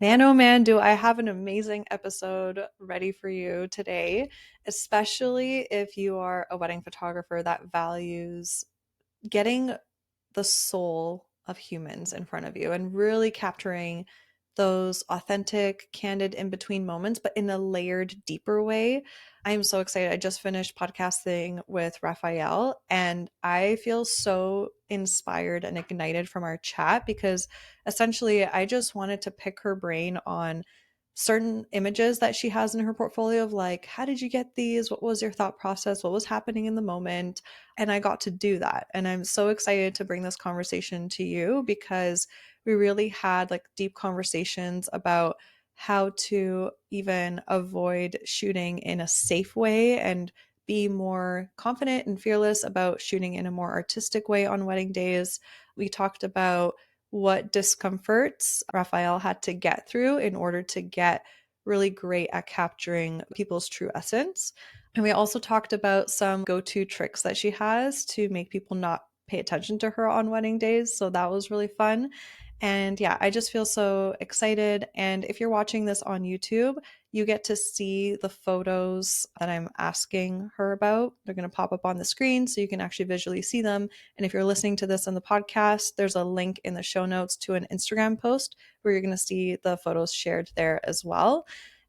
Man, oh man, do I have an amazing episode ready for you today, especially if you are a wedding photographer that values getting the soul of humans in front of you and really capturing those authentic, candid, in between moments, but in a layered, deeper way. I am so excited. I just finished podcasting with Raphael, and I feel so inspired and ignited from our chat because essentially I just wanted to pick her brain on certain images that she has in her portfolio of like, how did you get these? What was your thought process? What was happening in the moment? And I got to do that. And I'm so excited to bring this conversation to you because we really had like deep conversations about how to even avoid shooting in a safe way and be more confident and fearless about shooting in a more artistic way on wedding days. We talked about what discomforts Raphael had to get through in order to get really great at capturing people's true essence. And we also talked about some go to tricks that she has to make people not pay attention to her on wedding days. So that was really fun. And yeah, I just feel so excited. And if you're watching this on YouTube, you get to see the photos that I'm asking her about. They're going to pop up on the screen so you can actually visually see them. And if you're listening to this on the podcast, there's a link in the show notes to an Instagram post where you're going to see the photos shared there as well.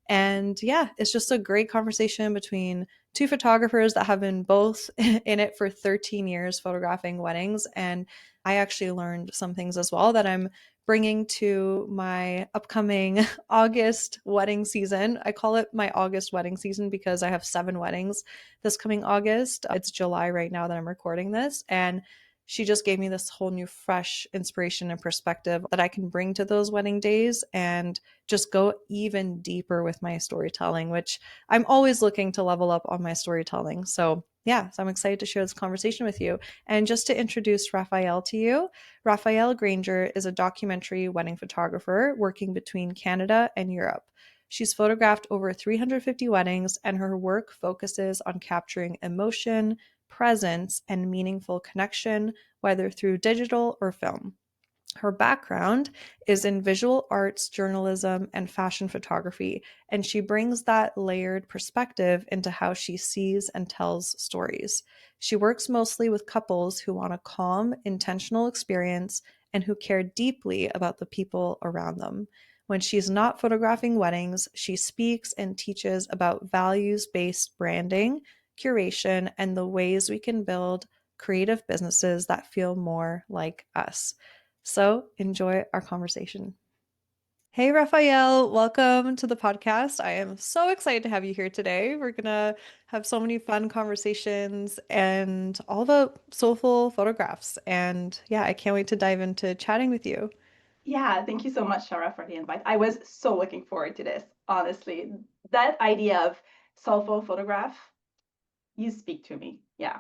And yeah, it's just a great conversation between two photographers that have been both in it for 13 years photographing weddings. And I actually learned some things as well that I'm bringing to my upcoming August wedding season. I call it my August wedding season because I have 7 weddings this coming August. It's July right now that I'm recording this. And she just gave me this whole new fresh inspiration and perspective that I can bring to those wedding days and just go even deeper with my storytelling, which I'm always looking to level up on my storytelling. So, yeah, so I'm excited to share this conversation with you. And just to introduce Raphael to you, Raphael Granger is a documentary wedding photographer working between Canada and Europe. She's photographed over 350 weddings, and her work focuses on capturing emotion, presence, and meaningful connection, whether through digital or film. Her background is in visual arts, journalism, and fashion photography, and she brings that layered perspective into how she sees and tells stories. She works mostly with couples who want a calm, intentional experience and who care deeply about the people around them. When she's not photographing weddings, she speaks and teaches about values based branding, curation, and the ways we can build creative businesses that feel more like us. So enjoy our conversation. Hey, Raphael, welcome to the podcast. I am so excited to have you here today. We're going to have so many fun conversations and all the soulful photographs. And yeah, I can't wait to dive into chatting with you. Yeah, thank you so much, Shara, for the invite. I was so looking forward to this, honestly. That idea of soulful photograph, you speak to me. Yeah.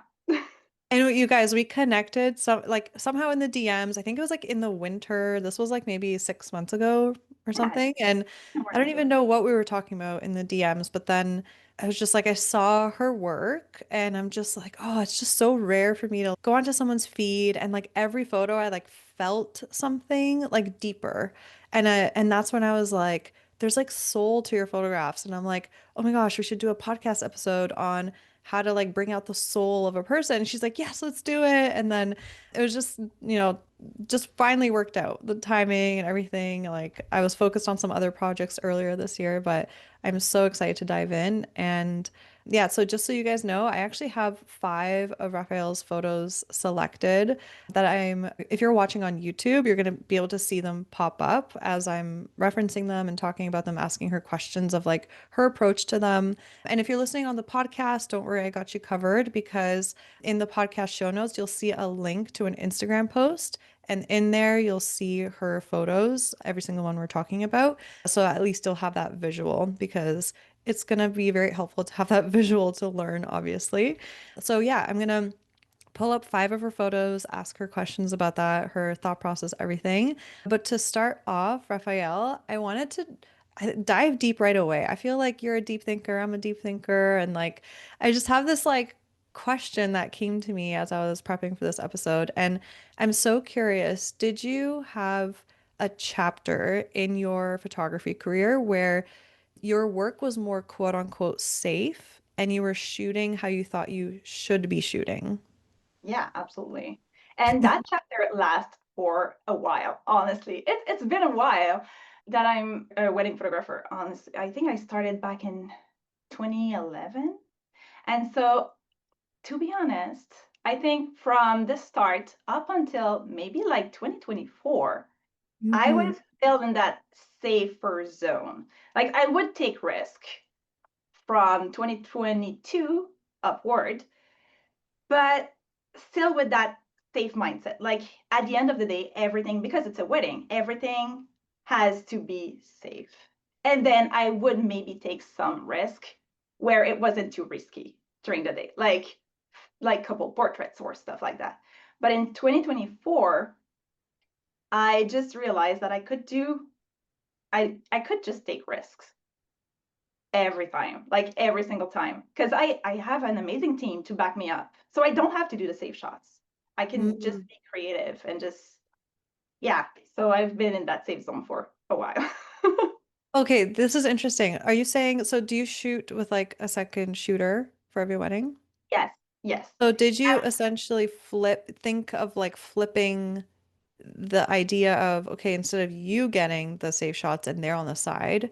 And you guys, we connected so like somehow in the DMs. I think it was like in the winter. This was like maybe 6 months ago or Yeah, something. And more I don't than even sure. know what we were talking about in the DMs, but then I was just like, I saw her work and I'm just like, oh, it's just so rare for me to go onto someone's feed and like every photo I like felt something like deeper. And that's when I was like, there's like soul to your photographs. And I'm like, oh my gosh, we should do a podcast episode on how to like bring out the soul of a person. And she's like, yes, let's do it. And then it was just, just finally worked out the timing and everything. Like I was focused on some other projects earlier this year, but I'm so excited to dive in. And yeah, so just so you guys know, I actually have 5 of Raphael's photos selected that if you're watching on YouTube, you're going to be able to see them pop up as I'm referencing them and talking about them, asking her questions of like her approach to them. And if you're listening on the podcast, don't worry, I got you covered because in the podcast show notes, you'll see a link to an Instagram post. And in there, you'll see her photos, every single one we're talking about. So at least you'll have that visual because it's going to be very helpful to have that visual to learn, obviously. So yeah, I'm going to pull up 5 of her photos, ask her questions about that, her thought process, everything. But to start off, Raphael, I wanted to dive deep right away. I feel like you're a deep thinker, I'm a deep thinker, and like I just have this like question that came to me as I was prepping for this episode, and I'm so curious, did you have a chapter in your photography career where your work was more quote unquote safe and you were shooting how you thought you should be shooting. Yeah, absolutely. And that chapter lasts for a while, honestly. It's been a while that I'm a wedding photographer. Honestly, I think I started back in 2011. And so, to be honest, I think from the start up until maybe like 2024, I Hmm. was still in that safer zone. Like I would take risk from 2022 upward, but still with that safe mindset. Like at the end of the day, everything, because it's a wedding, everything has to be safe. And then I would maybe take some risk where it wasn't too risky during the day, like couple portraits or stuff like that. But in 2024, I just realized that I could just take risks every time, like every single time, because I have an amazing team to back me up. So I don't have to do the safe shots. I can just Mm. be creative and just yeah. So I've been in that safe zone for a while. Okay, this is interesting. Are you saying, so do you shoot with like a second shooter for every wedding? Yes, yes. So did you essentially think of like flipping the idea of, okay, instead of you getting the safe shots and they're on the side,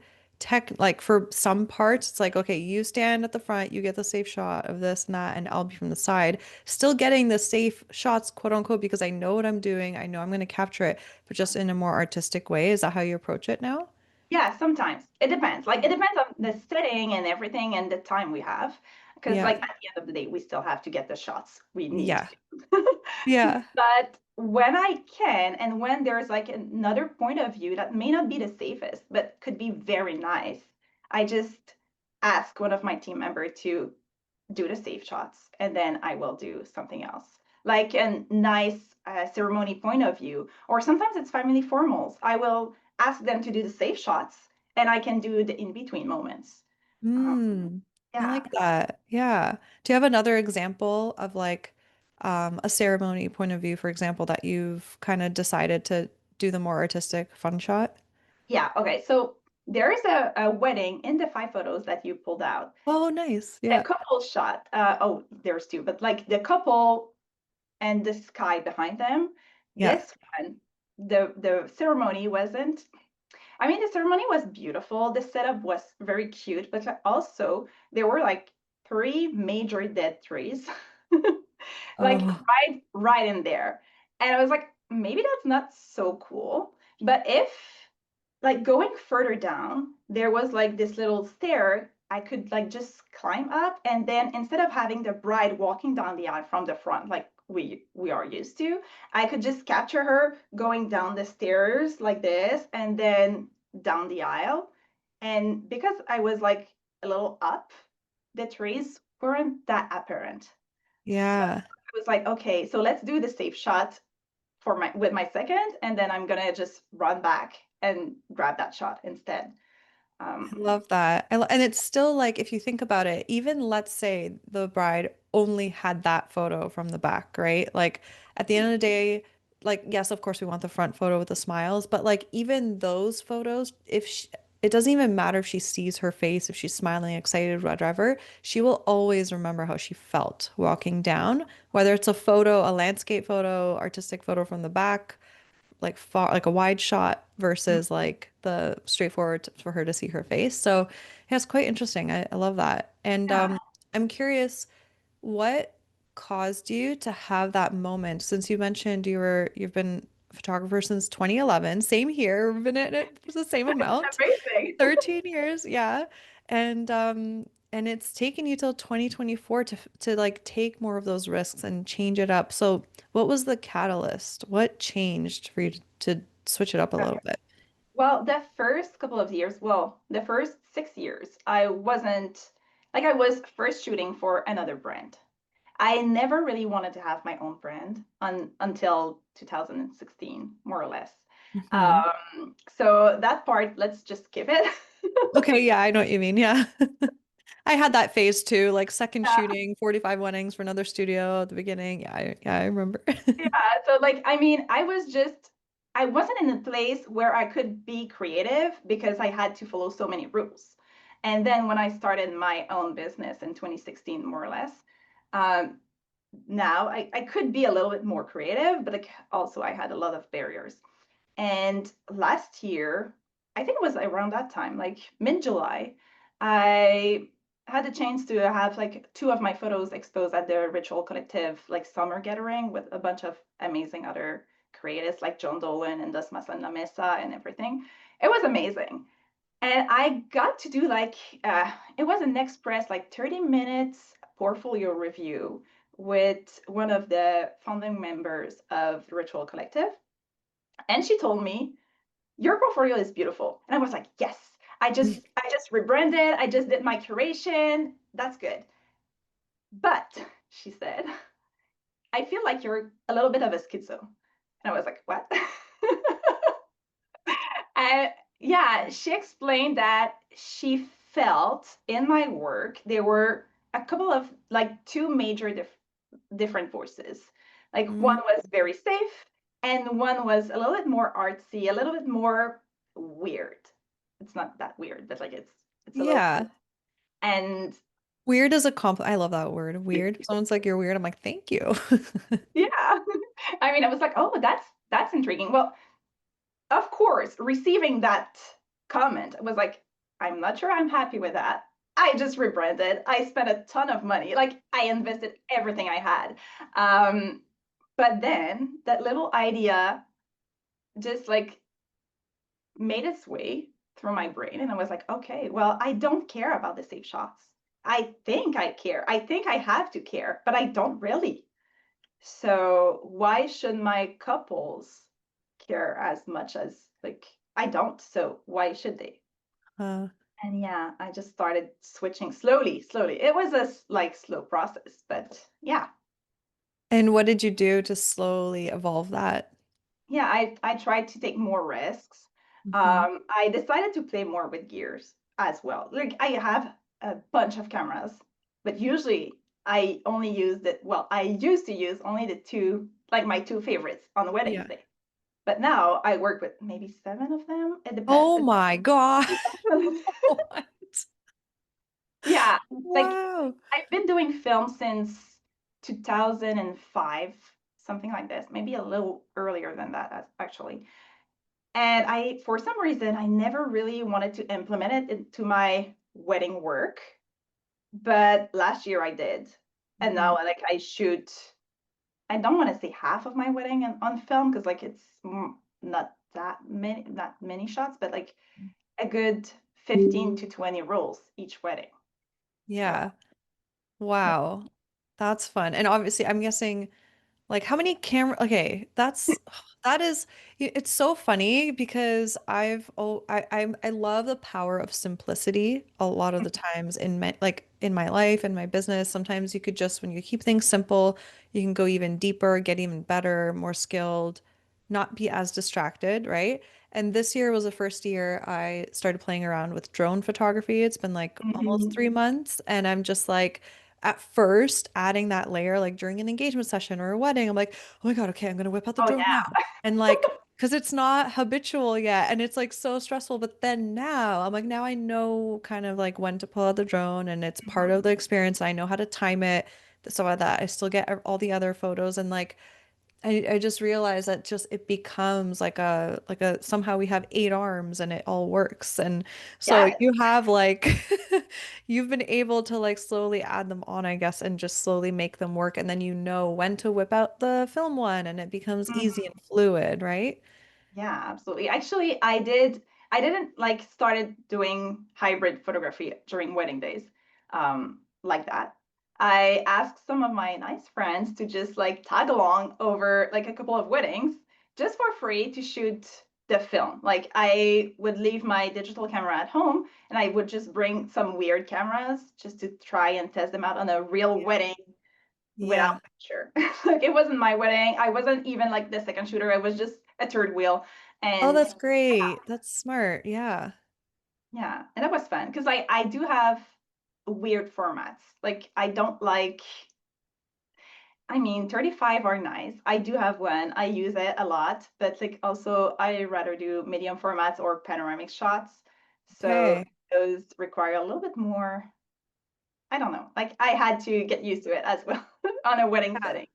like for some parts, it's like, okay, you stand at the front, you get the safe shot of this and that, and I'll be from the side, still getting the safe shots, quote unquote, because I know what I'm doing. I know I'm going to capture it, but just in a more artistic way. Is that how you approach it now? Yeah, sometimes it depends. Like it depends on the setting and everything and the time we have. Because Yeah. like at the end of the day, we still have to get the shots we need Yeah. to. Yeah. But when I can, and when there's like another point of view that may not be the safest, but could be very nice, I just ask one of my team members to do the safe shots, and then I will do something else. Like a nice ceremony point of view, or sometimes it's family formals. I will ask them to do the safe shots, and I can do the in between moments. Hmm. I Yeah, like that. Yeah. Do you have another example of like a ceremony point of view, for example, that you've kind of decided to do the more artistic fun shot? yeah. Okay, so there is a wedding in the 5 photos that you pulled out. Oh, nice. The Yeah. couple shot. Oh, there's two, but like the couple and the sky behind them. Yeah. This one, the ceremony wasn't. I mean, the ceremony was beautiful. The setup was very cute, but like, also there were like three major dead trees, like Oh, right in there. And I was like, maybe that's not so cool. But if like going further down, there was like this little stair I could like just climb up, and then instead of having the bride walking down the aisle from the front, like we are used to, I could just capture her going down the stairs like this, and then down the aisle. And because I was like a little up, the trees weren't that apparent. So yeah. I was like, okay, so let's do the safe shot for my with my second, and then I'm gonna just run back and grab that shot instead. I Um, love that. And it's still like, if you think about it, even let's say the bride only had that photo from the back, right? Like at the end of the day, like, yes, of course we want the front photo with the smiles, but like even those photos, it doesn't even matter if she sees her face, if she's smiling, excited, whatever, she will always remember how she felt walking down, whether it's a photo, a landscape photo, artistic photo from the back, like far like a wide shot versus like the straightforward for her to see her face. So yeah, it's quite interesting. I love that. And yeah, I'm curious, what caused you to have that moment? Since you mentioned you've been a photographer since 2011, same here, we've been in it for the same amount. amazing. 13 years, yeah. And it's taken you till 2024 to like take more of those risks and change it up. So, what was the catalyst? What changed for you to switch it up a little bit? Well, the first couple of years, well, the first 6 years, I wasn't like I was first shooting for another brand. I never really wanted to have my own brand until 2016, more or less. Hmm. So that part, let's just skip it. Okay, yeah, I know what you mean. Yeah. I had that phase too, like second Yeah, shooting, 45 weddings for another studio at the beginning. Yeah, I remember. yeah. So like, I mean, I wasn't in a place where I could be creative because I had to follow so many rules. And then when I started my own business in 2016, more or less, um, now I could be a little bit more creative, but like also I had a lot of barriers. And last year, I think it was around that time, like mid-July, I had the chance to have like two of my photos exposed at the Ritual Collective like summer gathering with a bunch of amazing other creatives like John Dolan and Das Maslan La Mesa and everything. It was amazing. And I got to do like it was an express like 30 minutes portfolio review with one of the founding members of Ritual Collective. And she told me, your portfolio is beautiful. And I was like, yes, I just rebranded, I just did my curation. That's good. But she said, I feel like you're a little bit of a schizo. And I was like, what? And yeah, she explained that she felt in my work there were a couple of like two major different voices. Like one Mm, was very safe, and one was a little bit more artsy, a little bit more weird. It's not that weird, but like it's a little yeah. and Weird is a compliment. I love that word. Weird. Someone's like, you're weird. I'm like, thank you. yeah. I mean, I was like, oh, that's intriguing. Well, of course, receiving that comment was like, I'm not sure I'm happy with that. I just rebranded. I spent a ton of money. Like I invested everything I had. Um, but then that little idea just like made its way through my brain. And I was like, okay, well, I don't care about the safe shots. I think I care. I think I have to care, but I don't really. So why should my couples care as much as like I don't? So why should they? Uh, And yeah, I just started switching slowly, slowly. It was a like slow process, but yeah, and what did you do to slowly evolve that? yeah, I tried to take more risks. Hmm. I decided to play more with gears as well. Like I have a bunch of cameras, but usually I only use the well, I used to use only the two, like my two favorites on the weddings Yeah. day. But now I work with maybe seven of them. It depends. Oh my God. What? Yeah, like Wow. I've been doing film since 2005, something like this, maybe a little earlier than that, actually. And I, for some reason, I never really wanted to implement it into my wedding work. But last year I did. And Mhm. now like I shoot, I don't want to say half of my wedding on film because like it's not many shots, but like a good 15 to 20 rolls each wedding. So Yeah. yeah. Wow. That's fun. And obviously, I'm guessing like how many camera okay, that is it's so funny because I love the power of simplicity a lot of the times in my like in my life and my business. Sometimes you could just when you keep things simple, you can go even deeper, get even better, more skilled, not be as distracted, right? And this year was the first year I started playing around with drone photography. It's been like almost Mhm. 3 months, and I'm just like at first adding that layer like during an engagement session or a wedding, I'm like, oh my God, okay, I'm gonna whip out the Oh drone now. yeah. And like, because it's not habitual yet and it's like so stressful. But then now I'm like, now I know kind of like when to pull out the drone and it's part of the experience. I know how to time it so that I still get all the other photos and like I just realized that just it becomes like a somehow we have 8 arms and it all works. And so Yes. you have like you've been able to like slowly add them on, I guess, and just slowly make them work. And then you know when to whip out the film one and it becomes easy and fluid, right? Yeah, absolutely. Actually, I didn't like started doing hybrid photography during wedding days, like that. I asked some of my nice friends to just like tag along over like a couple of weddings just for free to shoot the film. Like I would leave my digital camera at home and I would just bring some weird cameras just to try and test them out on a real Yeah. wedding without Yeah. picture. Like it wasn't my wedding. I wasn't even like the second shooter. I was just a third wheel. Oh, And that's great. That's smart. Yeah. yeah, and that was fun because I do have weird formats. Like I don't like I mean, 35 are nice. I do have one. I use it a lot, but like also I rather do medium formats or panoramic shots. So Okay. those require a little bit more. I don't know. Like I had to get used to it as well on a wedding setting.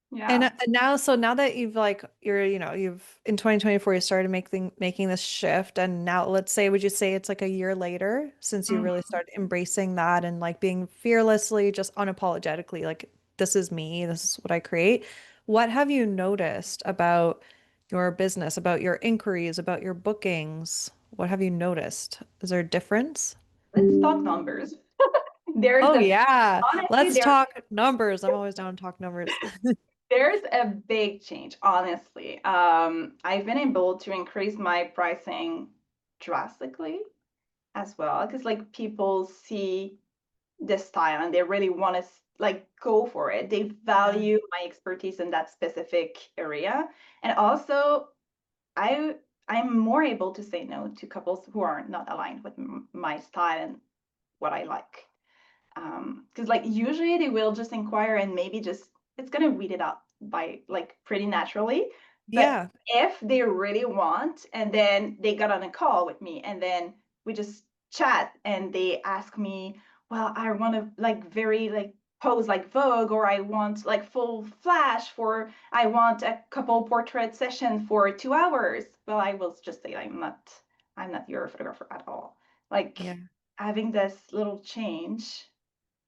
Yeah. And now, so now that you've like you've in 2024 you started making this shift, and now let's say, would you say it's like a year later since you really Mhm. started embracing that and like being fearlessly, just unapologetically like this is me, this is what I create. What have you noticed about your business, about your inquiries, about your bookings? What have you noticed? Is there a difference? Let's talk numbers. There's Oh a yeah. honestly Let's there's talk numbers. I'm always down to talk numbers. there's a big change, honestly. I've been able to increase my pricing drastically as well because like people see this style and they really want to like go for it. They Yeah. value my expertise in that specific area, and also I I'm more able to say no to couples who are not aligned with my style and what I like. Because like usually they will just inquire and maybe just it's gonna weed it out by like pretty naturally. But Yeah. if they really want, and then they got on a call with me, and then we just chat, and they ask me, well, I want to like very like pose like Vogue, or I want like full flash for, I want a couple portrait session for 2 hours. Well, I will just say I'm not your photographer at all. Like Yeah. having this little change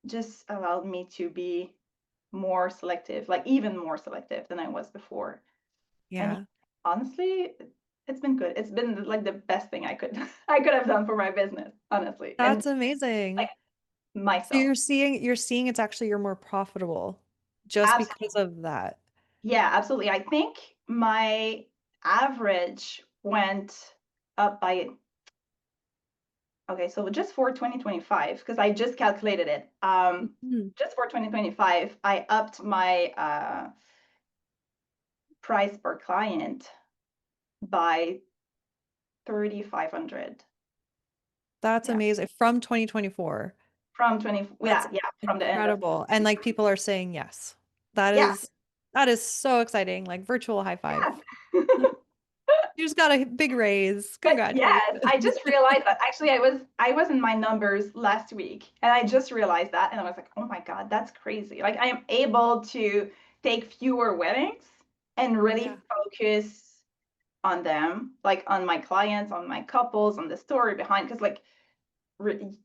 just allowed me to be more selective, like even more selective than I was before. And Yeah. honestly, it's been good. It's been like the best thing I could I could have done for my business, honestly. And That's like amazing. So myself. you're seeing it's actually you're more profitable just because Absolutely. of that. Yeah, absolutely. I think my average went up by okay, so just for 2025, because I just calculated it. Mhm. Just for 2025, I upped my price per client by 3,500. That's Yeah. amazing. From 2024. From 20, That's yeah, yeah, from the end of incredible. And like 2023. people are saying yes. That Yeah. is that is so exciting. Like virtual high five. Yeah. You just got a big raise. But Congratulations. yes, I just realized that actually I was in my numbers last week and I just realized that and I was like, "Oh my God, that's crazy." Like I am able to take fewer weddings and really Yeah. focus on them, like on my clients, on my couples, on the story behind because like re-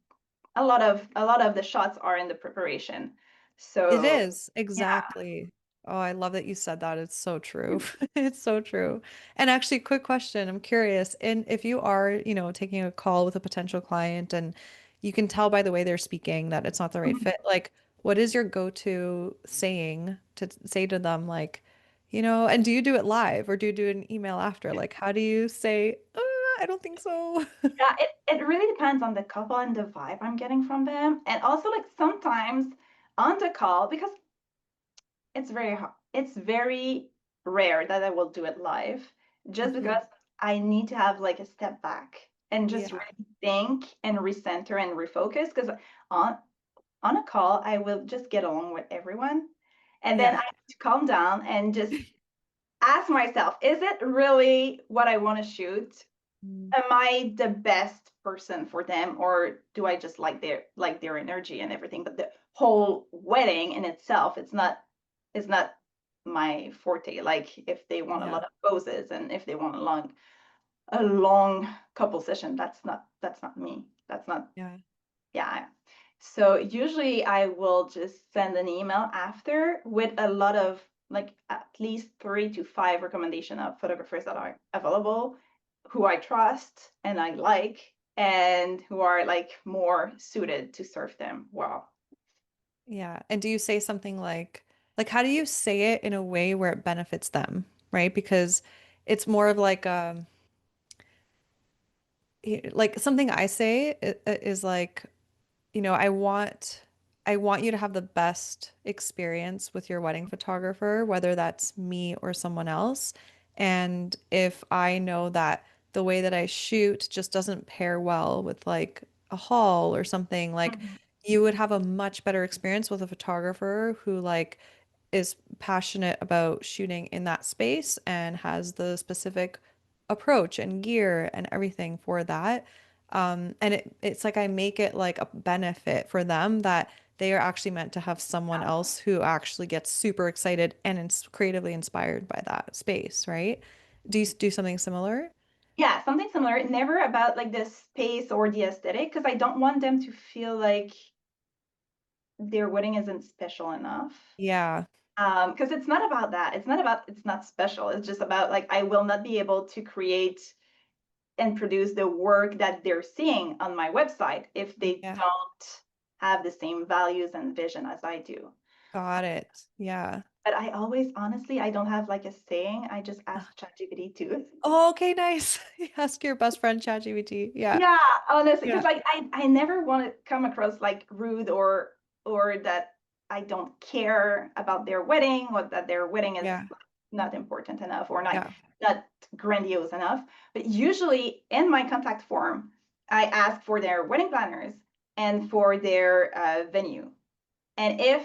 a lot of the shots are in the preparation. It So, is, yeah. exactly. Oh, I love that you said that. It's so true. It's so true. And actually, quick question. I'm curious, and if you are, taking a call with a potential client and you can tell by the way they're speaking that it's not the right fit, like what is your go-to saying to say to them, like, and do you do it live or do you do an email after? Like, how do you say, I don't think so? Yeah, it really depends on the couple and the vibe I'm getting from them. And also like sometimes on the call, because it's very rare that I will do it live, just Mhm. because I need to have like a step back and just Yeah. really think and recenter and refocus. Because on on a call, I will just get along with everyone. And then I Yeah. have to calm down and just ask myself, is it really what I want to shoot? Mm. Am I the best person for them, or do I just like their energy and everything? But the whole wedding in itself, it's not my forte. Like if they want a Yeah. lot of poses and if they want a long couple session, that's not me. That's not Yeah. yeah. So usually I will just send an email after with a lot of like at least 3 to 5 recommendation of photographers that are available, who I trust and I like, and who are like more suited to serve them well. Yeah. And do you say something like how do you say it in a way where it benefits them, right? Because it's more of like something I say is like, I want you to have the best experience with your wedding photographer, whether that's me or someone else. And if I know that the way that I shoot just doesn't pair well with like a haul or something, like Mhm. you would have a much better experience with a photographer who like is passionate about shooting in that space and has the specific approach and gear and everything for that. And it's like I make it like a benefit for them that they are actually meant to have someone else who actually gets super excited and creatively inspired by that space, right? Do you do something similar? Yeah, something similar. Never about like the space or the aesthetic, because I don't want them to feel like their wedding isn't special enough. Yeah. Because it's not about that. It's not about it's not special. It's just about like I will not be able to create and produce the work that they're seeing on my website if they Yeah. don't have the same values and vision as I do. Got it. Yeah. But I always, honestly, I don't have like a saying. I just ask ChatGPT too. Oh, okay, nice. Ask your best friend ChatGPT. Yeah. Yeah, honestly, because Yeah. like I never want to come across like rude or that I don't care about their wedding or that their wedding is Yeah. not important enough or not Yeah. not grandiose enough. But usually in my contact form, I ask for their wedding planners and for their venue. And if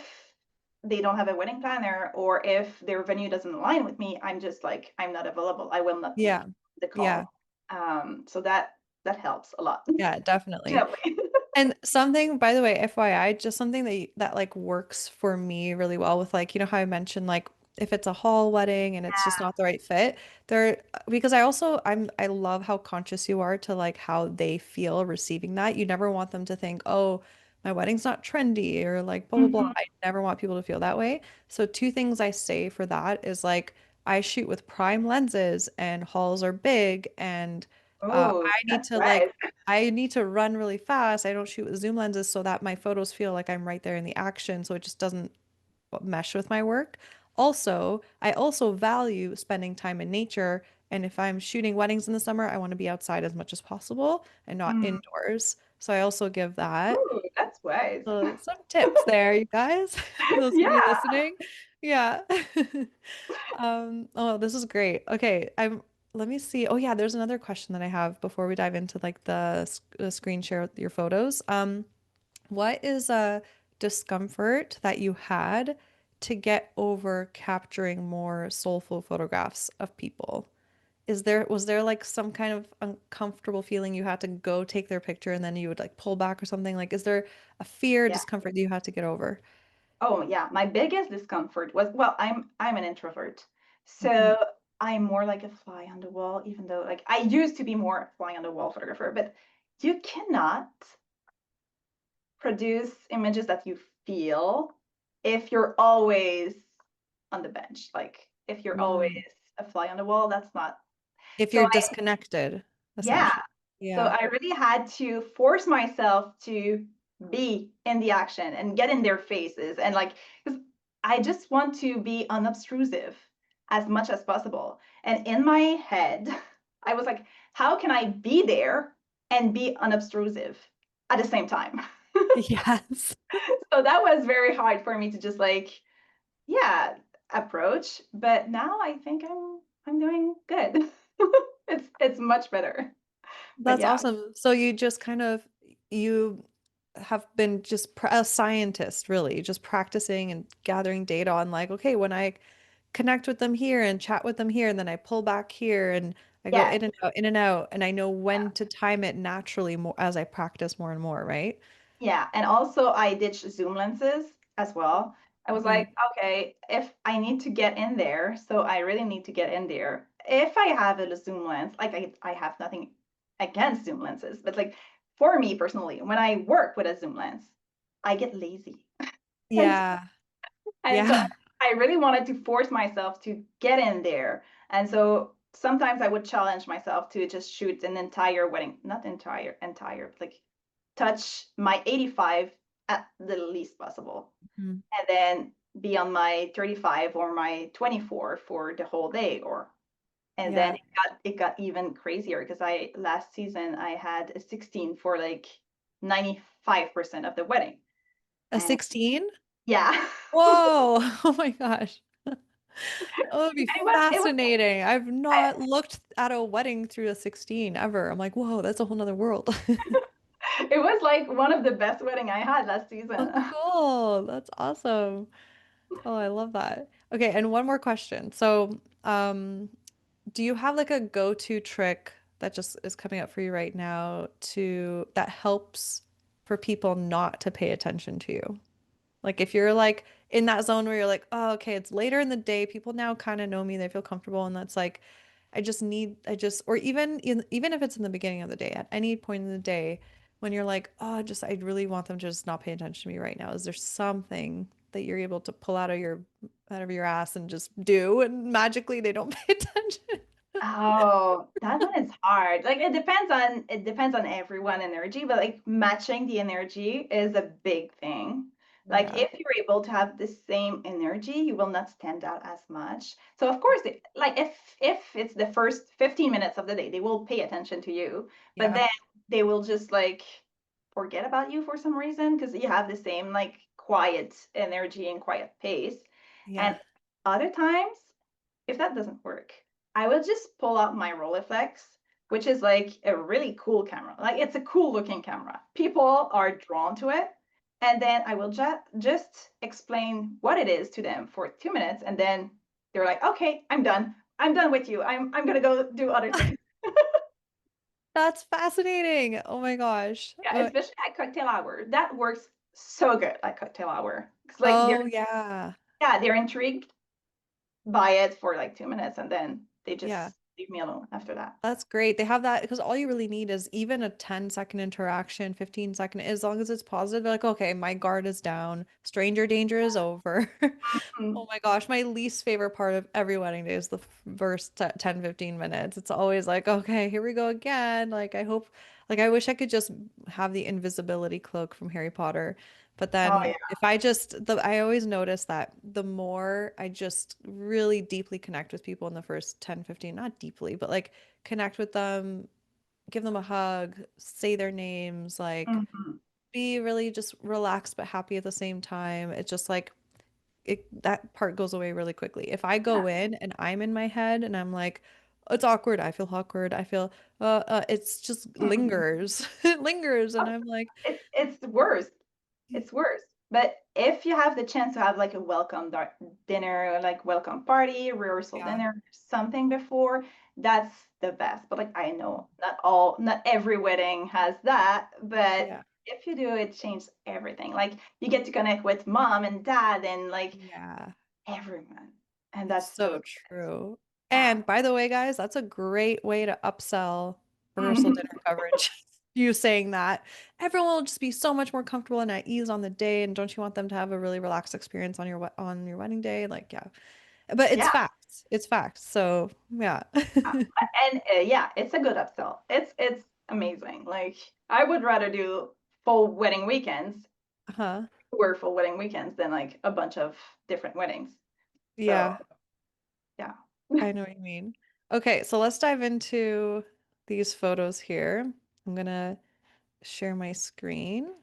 they don't have a wedding planner or if their venue doesn't align with me, I'm just like, I'm not available. I will not take Yeah. the Yeah. call. So that helps a lot. Yeah, definitely. Definitely. And something, by the way, FYI, just something that like works for me really well with like, you know how I mentioned like if it's a hall wedding and it's just not the right fit, there because I love how conscious you are to like how they feel receiving that. You never want them to think, "Oh, my wedding's not trendy," or like blah blah blah. Mhm. I never want people to feel that way. So two things I say for that is like I shoot with prime lenses and halls are big and Oh, I need that's to right. like I need to run really fast. I don't shoot with zoom lenses so that my photos feel like I'm right there in the action, so it just doesn't mesh with my work. Also, I also value spending time in nature, and if I'm shooting weddings in the summer, I want to be outside as much as possible and not Mm. indoors. So I also give that. Ooh, that's wise. So some tips there, you guys. Those of you Yeah. listening. Yeah. Oh, this is great. Okay, let me see. Oh yeah, there's another question that I have before we dive into like the screen share with your photos. What is a discomfort that you had to get over capturing more soulful photographs of people? Was there like some kind of uncomfortable feeling you had to go take their picture and then you would like pull back or something? Like, is there a fear, Yeah. discomfort that you had to get over? Oh, yeah. My biggest discomfort was, well, I'm an introvert. Mhm. So I'm more like a fly on the wall, even though like I used to be more fly on the wall photographer, but you cannot produce images that you feel if you're always on the bench. Like if you're always Mm. a fly on the wall, that's not. If So you're disconnected, yeah. essentially. So Yeah. I really had to force myself to be in the action and get in their faces and like, because I just want to be unobtrusive as much as possible. And in my head, I was like, how can I be there and be unobtrusive at the same time? Yes. So that was very hard for me to just like, yeah, approach. But now I think I'm doing good. It's much better. But That's yeah. awesome. So you just kind of you have been just a scientist, really, just practicing and gathering data on like, okay, when I connect with them here and chat with them here, and then I pull back here and I go Yes. in and out, and I know when to time it naturally more as I practice more and more, right? Yeah, and also I ditched zoom lenses as well. I was Mhm. like, okay, if I need to get in there, so I really need to get in there. If I have a zoom lens, like I have nothing against zoom lenses, but like for me personally, when I work with a zoom lens, I get lazy. And Yeah. and so Yeah. I really wanted to force myself to get in there. And so sometimes I would challenge myself to just shoot an entire wedding, not entire, but like touch my 85 at the least possible. Mhm. And then be on my 35 or my 24 for the whole day or and then Yeah. it got even crazier because I last season I had a 16 for like 95% of the wedding. A And 16? yeah. Whoa. Oh my gosh. That would be It was fascinating. I've not looked at a wedding through a 16 ever. I'm like, whoa, that's a whole nother world. it was like one of the best wedding I had last Oh, season. cool. That's awesome. Oh, I love that. Okay, and one more question. So, do you have like a go-to trick that just is coming up for you right now to that helps for people not to pay attention to you? Like if you're like in that zone where you're like, oh, okay, it's later in the day, people now kind of know me, they feel comfortable, and that's like, or even if it's in the beginning of the day, at any point in the day, when you're like, oh, just I really want them to just not pay attention to me right now. Is there something that you're able to pull out of your ass and just do, and magically they don't pay attention? Oh, that one is hard. Like it depends on everyone energy, but like matching the energy is a big thing. Like Yeah, if you're able to have the same energy, you will not stand out as much. So of course, like if it's the first 15 minutes of the day, they will pay attention to you, but yeah, then they will just like forget about you for some reason because you have the same like quiet energy and quiet pace. yeah. And other times if that doesn't work, I will just pull out my Rolleiflex, which is like a really cool camera. Like it's a cool looking camera. People are drawn to it. And then I will just explain what it is to them for 2 minutes. And then they're like, okay, I'm done. I'm done with you. I'm gonna go do other things. That's fascinating. Oh my gosh. Yeah, especially at cocktail hour. That works so good at cocktail hour. It's like Oh yeah. they're intrigued by it for like 2 minutes and then they Yeah. just leave me alone after that. That's great. They have that because all you really need is even a 10-second interaction, 15-second, as long as it's positive, they're like, okay, my guard is down. Stranger danger is over. Oh Mm. my gosh, my least favorite part of every wedding day is the first 10, 15 minutes. It's always like, okay, here we go again. Like, I wish I could just have the invisibility cloak from Harry Potter. But Oh then yeah. if I just, I always notice that the more I just really deeply connect with people in the first 10, 15, not deeply, but like connect with them, give them a hug, say their names, like Mhm. be really just relaxed but happy at the same time. It's just like, that part goes away really quickly. If I Yeah. go in and I'm in my head and I'm like, it's awkward, I feel awkward, I feel it's just Mhm. lingers. It lingers and Oh, I'm like, it's worse. It's worse. But if you have the chance to have like a welcome dinner, or like welcome party, rehearsal yeah, dinner, something before, that's the best. But like I know not every wedding has that, but yeah, if you do, it changes everything. Like you get to connect with mom and dad and like yeah. everyone, and It's that's the so true. yeah. And by the way, guys, that's a great way to upsell rehearsal dinner coverage. You saying that everyone will just be so much more comfortable and at ease on the day. And don't you want them to have a really relaxed experience on on your wedding day? Like, yeah. But it's Yeah. facts. It's facts. So yeah. And yeah, it's a good upsell. It's amazing. Like I would rather do full wedding weekends, Uh-huh. or full wedding weekends than like a bunch of different weddings. So Yeah, yeah. I know what you mean. Okay, so let's dive into these photos here. I'm gonna share my screen.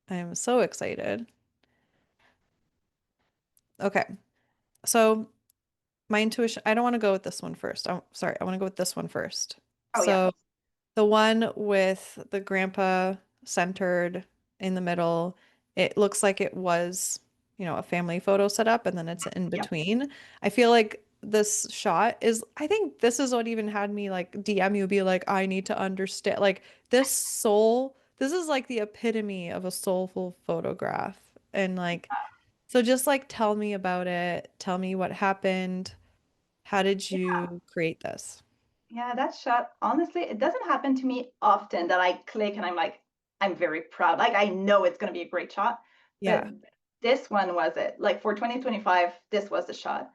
I am so excited. Okay, so my intuition, I don't want to go with this one first. I'm sorry, I want to go with this one first. Oh yeah. So the one with the grandpa centered in the middle, it looks like it was, a family photo set up and then it's in Yeah. between. I feel like this shot is, I think this is what even had me like DM you, be like, I need to understand. Like this is like the epitome of a soulful photograph. And like, so just like tell me about it. Tell me what happened. How did you create this? Yeah, that shot, honestly, it doesn't happen to me often that I click and I'm like, I'm very proud. Like I know it's gonna be a great shot. But Yeah. this one was it. Like for 2025, this was the shot.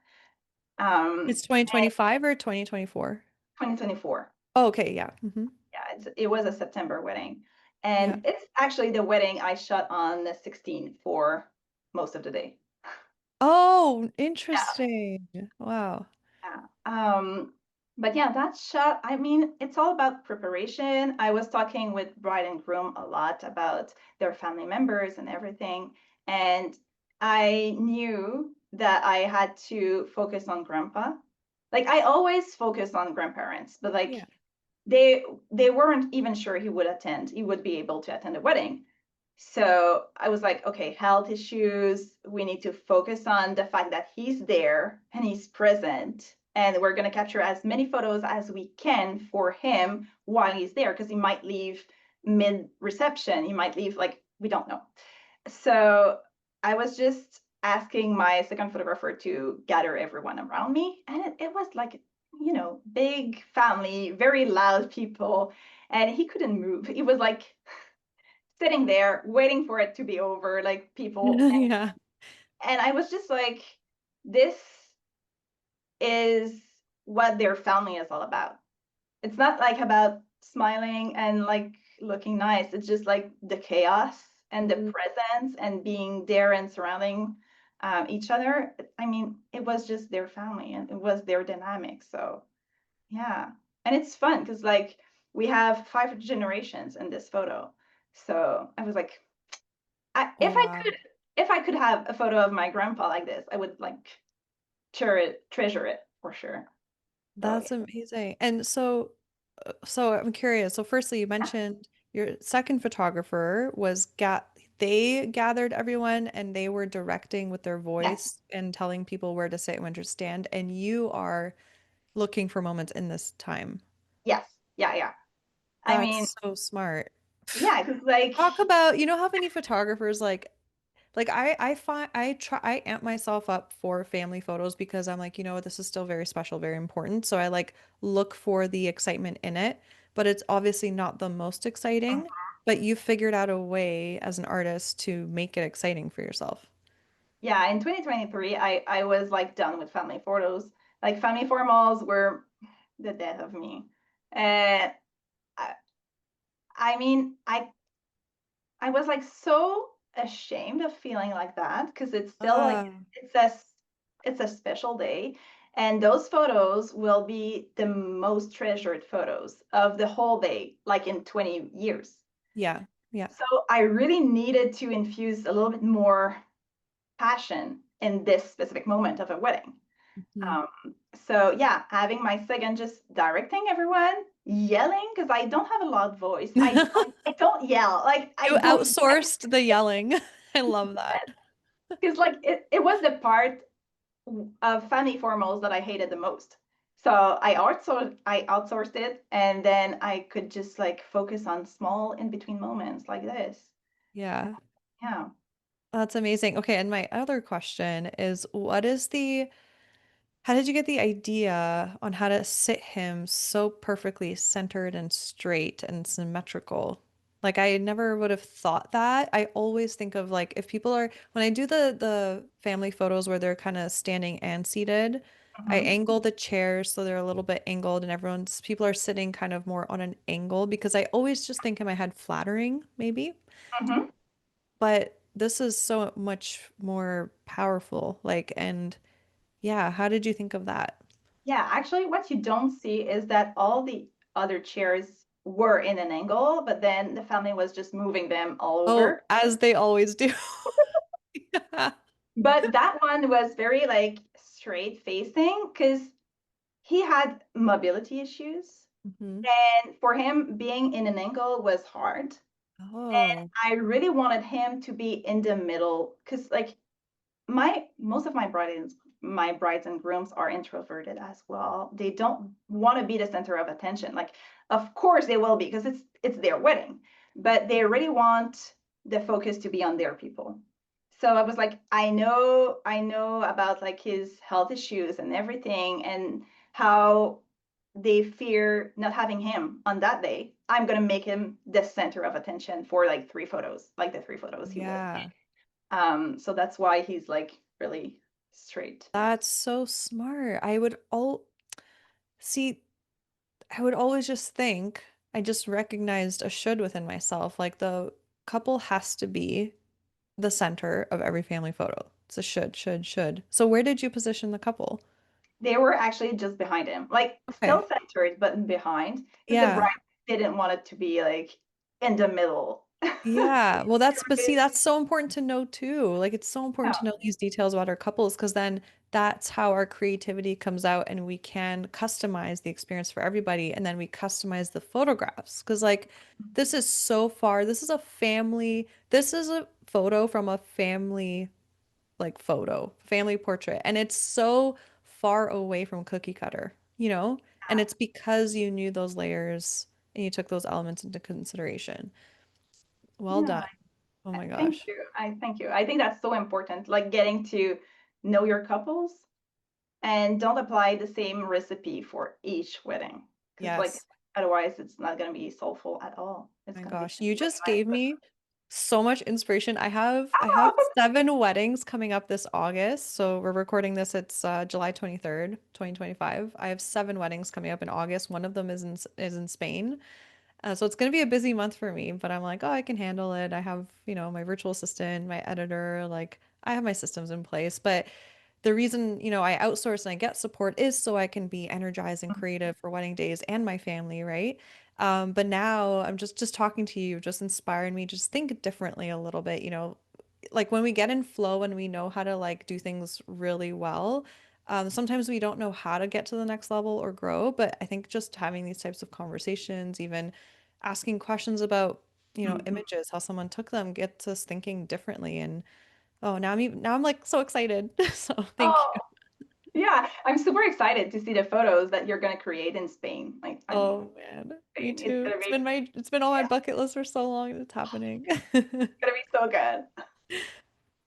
It's And 2025 or 2024? 2024. Oh, okay, yeah. Yeah, it was a September wedding. Yeah. And it's actually the wedding I shot on the 16th for most of the day. Oh, Yeah, interesting. Wow. yeah. But yeah, that shot, I mean, it's all about preparation. I was talking with bride and groom a lot about their family members and everything. And I knew that I had to focus on grandpa. Like I always focus on grandparents, but like Yeah. they weren't even sure he would be able to attend the wedding. So I was like, okay, health issues. We need to focus on the fact that he's there and he's present. And we're going to capture as many photos as we can for him while he's there, because he might leave mid reception. He might leave, like, we don't know. So I was just asking my second photographer to gather everyone around me. And it was like, big family, very loud people. And he couldn't move. He was like sitting there waiting for it to be over, like people. Yeah. And I was just like, this is what their family is all about. It's not like about smiling and like looking nice. It's just like the chaos and the Mhm. presence and being there and surrounding each other. I mean, it was just their family and it was their dynamic. So yeah, and it's fun because like we have 5 generations in this photo. So I was like, Wow. if I could have a photo of my grandpa like this, I would like treasure it for sure. So That's amazing. And so I'm curious. So firstly, you yeah, mentioned your second photographer was they gathered everyone and they were directing with their yes, voice and telling people where to sit and when to stand, and you are looking for moments in this time. yes, yeah, yeah. I mean, That's so smart. yeah, because like, Talk about, you know how many photographers like I find I amp myself up for family photos because I'm like, you know what, this is still very special, very important. So I like look for the excitement in it, but it's obviously not the most exciting, but you figured out a way as an artist to make it exciting for yourself. yeah, in 2023, I was like done with family photos. Like family formals were the death of me. And I, I mean, I was like so ashamed of feeling like that because it's still like Ah, it's a it's a special day, and those photos will be the most treasured photos of the whole day, like in 20 years. yeah, yeah. So I really needed to infuse a little bit more passion in this specific moment of a wedding. Mhm. Um, so yeah, having my second just directing everyone, yelling because I don't have a loud voice. I don't yell. Like I You don't outsourced the yelling. I love that. because like it was the part of family formals that I hated the most. So I outsourced it and then I could just like focus on small in between moments like this. Yeah. Yeah. That's amazing. Okay, and my other question is how did you get the idea on how to sit him so perfectly centered and straight and symmetrical? Like I never would have thought that. I always think of like if people are when I do the family photos where they're kind of standing and seated, I Mm-hmm. angle the chairs so they're a little bit angled and people are sitting kind of more on an angle because I always just think in my head flattering, maybe. Mm-hmm. But this is so much more powerful. Like, and yeah, how did you think of that? Yeah, actually what you don't see is that all the other chairs were in an angle, but then the family was just moving them all Oh, over. as they always do. Yeah. But that one was very like straight facing because he had mobility issues. Hmm. And for him, being in an angle was hard. And Oh, I really wanted him to be in the middle because like my most of my brides and grooms are introverted as well. They don't want to be the center of attention. Like, of course they will be because it's their wedding, but they really want the focus to be on their people. So I was like, I know about like his health issues and everything and how they fear not having him on that day. I'm gonna make him the center of attention for like 3 photos, like the 3 photos he will. yeah. So that's why he's like really straight. That's so smart. See, I would always just think, I just recognized a should within myself. Like the couple has to be the center of every family photo. It's a should. So where did you position the couple? They were actually just behind him, like Okay. still centered, but behind, because the Yeah. bride didn't want it to be like in the middle. Yeah. Well, that's, but see, Right? that's so important to know too. Like, it's so important Yeah. to know these details about our couples because then that's how our creativity comes out and we can customize the experience for everybody. And then we customize the photographs because, like, this is so far, this is a photo from a family, like, family portrait. And it's so far away from cookie cutter, you know? And it's because you knew those layers and you took those elements into consideration. Well Yeah. done. Oh my Thank gosh. you. I thank you. I think that's so important, like getting to know your couples and don't apply the same recipe for each wedding because like Yes. otherwise it's not going to be soulful at all. It's My going to be gosh. You just like gave me so much inspiration. I have life. 7 weddings coming up this August. So we're recording this. It's July 23rd, 2025. I have 7 weddings coming up in August. One of them is in Spain. So it's going to be a busy month for me, but I'm like, oh, I can handle it. I have, my virtual assistant, my editor, like I have my systems in place. But the reason, I outsource and I get support is so I can be energized and creative for wedding days and my family, right? But now I'm just talking to you, just inspiring me, just think differently a little bit, like when we get in flow and we know how to like do things really well, sometimes we don't know how to get to the next level or grow, but I think just having these types of conversations, even asking questions about, Mhm. images, how someone took them, gets us thinking differently. And oh, now I'm like so excited. So thank Oh, you. yeah. I'm super excited to see the photos that you're going to create in Spain. Like, I mean, Oh man, me Spain is too. going to be, It's been on my yeah, bucket list for so long and it's happening. it's going to be so good.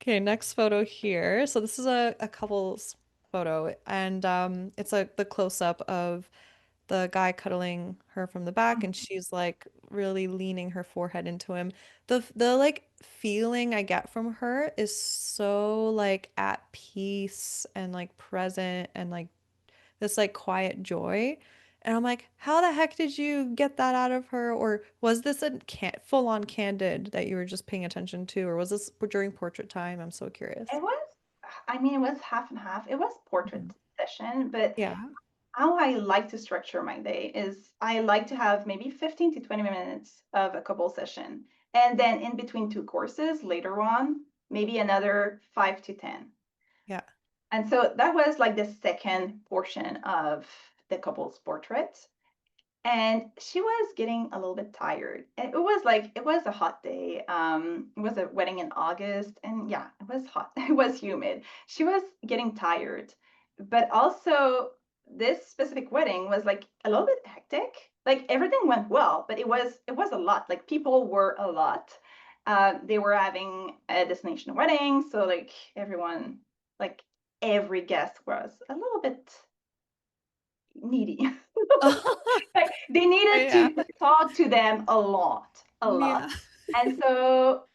Okay, next photo here. So this is a couple's photo, and it's like the close up of the guy cuddling her from the back, and she's like really leaning her forehead into him. The like feeling I get from her is so like at peace and like present and like this like quiet joy. And I'm like, how the heck did you get that out of her? Or was this a full-on candid that you were just paying attention to? Or was this during portrait time? I'm so curious. It was, I mean, it was half and half. It was portrait Mhm. session, but Yeah, how I like to structure my day is I like to have maybe 15 to 20 minutes of a couple session. And then in between two courses later on, maybe another 5 to 10. yeah. And so that was like the second portion of the couple's portrait. And she was getting a little bit tired. And it was a hot day. It was a wedding in August, and yeah, it was hot. It was humid. She was getting tired, but also this specific wedding was like a little bit hectic. Like everything went well, but it was a lot. Like people were a lot. They were having a destination wedding, so like everyone, like every guest was a little bit needy. Like they needed Yeah. to talk to them a lot, a lot. Yeah. And so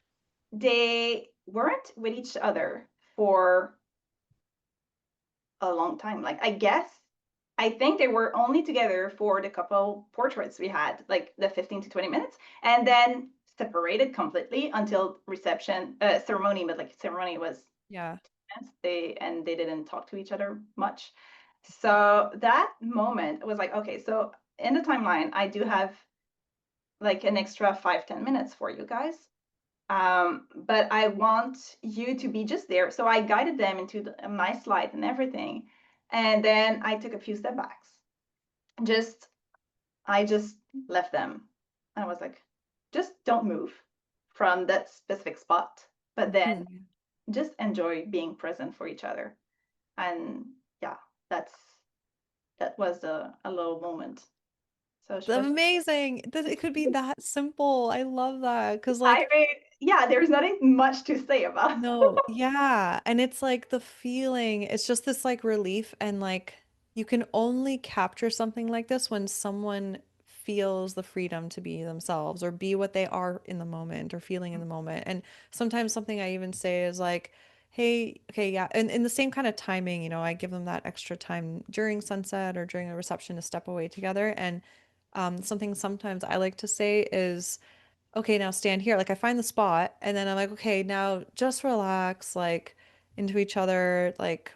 they weren't with each other for a long time. Like I think they were only together for the couple portraits we had, like the 15 to 20 minutes, and then separated completely until reception ceremony, but like ceremony was Yeah. they didn't talk to each other much. So that moment was like, okay, so in the timeline, I do have like an extra 5 to 10 minutes for you guys. But I want you to be just there. So I guided them into my slide and everything. And then I took a few step backs. Just, I just left them. I was like, just don't move from that specific spot, but then Mhm. just enjoy being present for each other. And yeah, that's that was a low moment. So she was Amazing. That it could be that simple. I love that. Because, I like, mean, yeah, there's nothing much to say about. no, yeah. And it's like the feeling, it's just this like relief. And like, you can only capture something like this when someone feels the freedom to be themselves or be what they are in the moment or feeling in the moment. And sometimes something I even say is like, hey, okay, yeah. And in the same kind of timing, I give them that extra time during sunset or during a reception to step away together. And something sometimes I like to say is, okay, now stand here. Like I find the spot and then I'm like, okay, now just relax, like into each other, like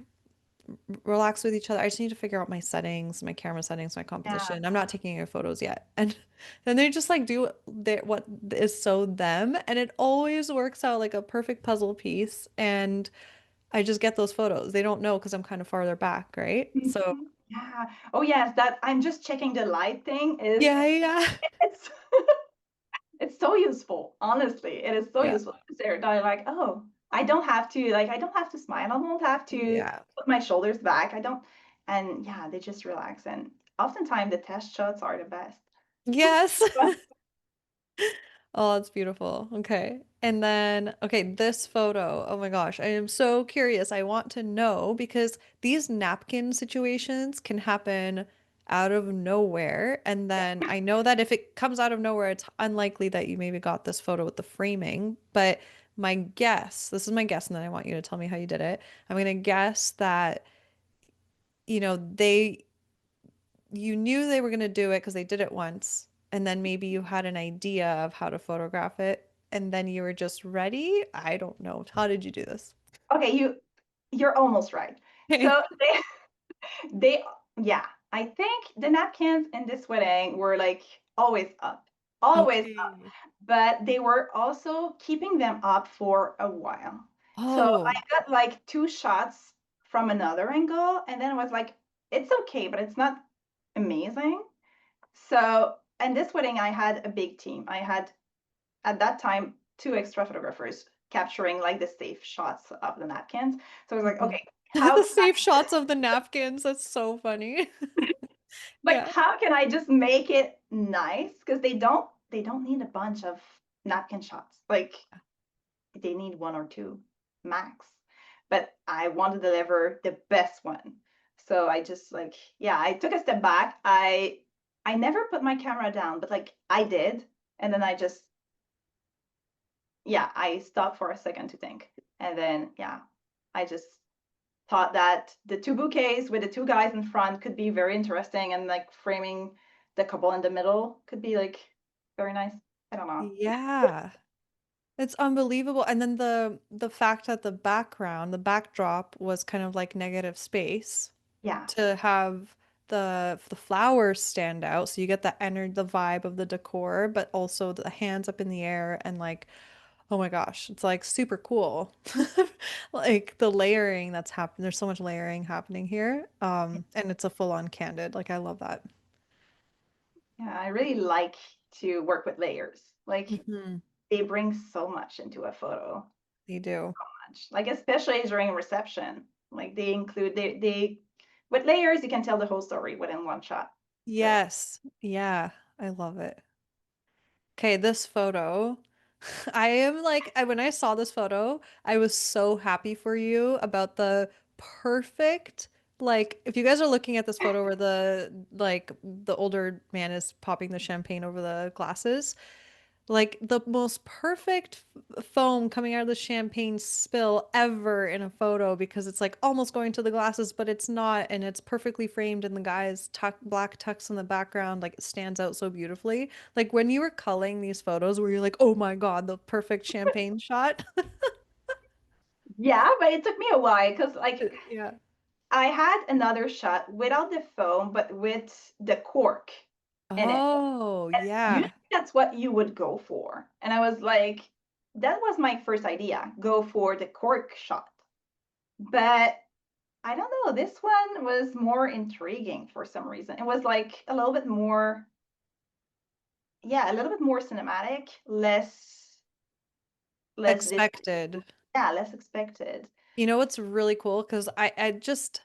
relax with each other. I just need to figure out my settings, my camera settings, my Yeah. composition. I'm not taking any photos yet. And then they just like do what is so them, and it always works out like a perfect puzzle piece. And I just get those photos. They don't know because I'm kind of farther back, right? So Mhm. Yeah. Oh yes, that I'm just checking the light thing is yeah, yeah, it's it's so useful. Honestly, it is so yeah, useful. They're like, oh, I don't have to smile. I don't have to yeah. put my shoulders back. I don't, and yeah, they just relax. And oftentimes the test shots are the best. Yes. Oh, that's beautiful. Okay. And then, okay, this photo. Oh my gosh, I am so curious. I want to know because these napkin situations can happen out of nowhere. And then I know that if it comes out of nowhere, it's unlikely that you maybe got this photo with the framing. But my guess, this is my guess, and then I want you to tell me how you did it. I'm gonna guess that, they you knew they were going to do it because they did it once, and then maybe you had an idea of how to photograph it, and then you were just ready. I don't know. How did you do this? Okay, you're almost right. Okay. So they yeah, I think the napkins in this wedding were like always up, always up, Okay. but they were also keeping them up for a while. So I Oh, got like two shots from another angle, and then I was like, it's okay, but it's not amazing. So, and this wedding, I had a big team. I had at that time two extra photographers capturing like the safe shots of the napkins. So I was like, mhm. okay, how The can safe shots of the napkins. That's so funny. like Yeah. how can I just make it nice? Because they don't need a bunch of napkin shots. Like they need one or two max. But I want to deliver the best one. So I just like, yeah, I took a step back. I never put my camera down, but like I did. And then I just, yeah, I stopped for a second to think. And then yeah, I just thought that the two bouquets with the two guys in front could be very interesting, and like framing the couple in the middle could be like very nice. I don't know. Yeah. It's unbelievable. And then the fact that the backdrop was kind of like negative space Yeah. to have the flowers stand out. So you get the energy, the vibe of the decor, but also the hands up in the air and like, oh my gosh, it's like super cool. Like the layering that's happened. There's so much layering happening here. And it's a full-on candid. Like I love that. Yeah, I really like to work with layers. Like Hmm. they bring so much into a photo. You do. Much. Like especially during a reception. Like they with layers you can tell the whole story within one shot. So Yes. Yeah. I love it. Okay, this photo. I am like, when I saw this photo, I was so happy for you about the perfect, like, if you guys are looking at this photo where the older man is popping the champagne over the glasses, like the most perfect foam coming out of the champagne spill ever in a photo because it's like almost going to the glasses, but it's not, and it's perfectly framed, and the guy's black tux in the background, like it stands out so beautifully. Like when you were culling these photos, where you're like, oh my God, the perfect champagne shot. yeah, but it took me a while because like Yeah. I had another shot without the foam but with the cork in it. Oh, Usually yeah. that's what you would go for. And I was like, that was my first idea, go for the cork shot. But I don't know, this one was more intriguing for some reason. It was like a little bit more, yeah, a little bit more cinematic, less this, Expected. yeah, less expected. You know what's really cool? Because I just,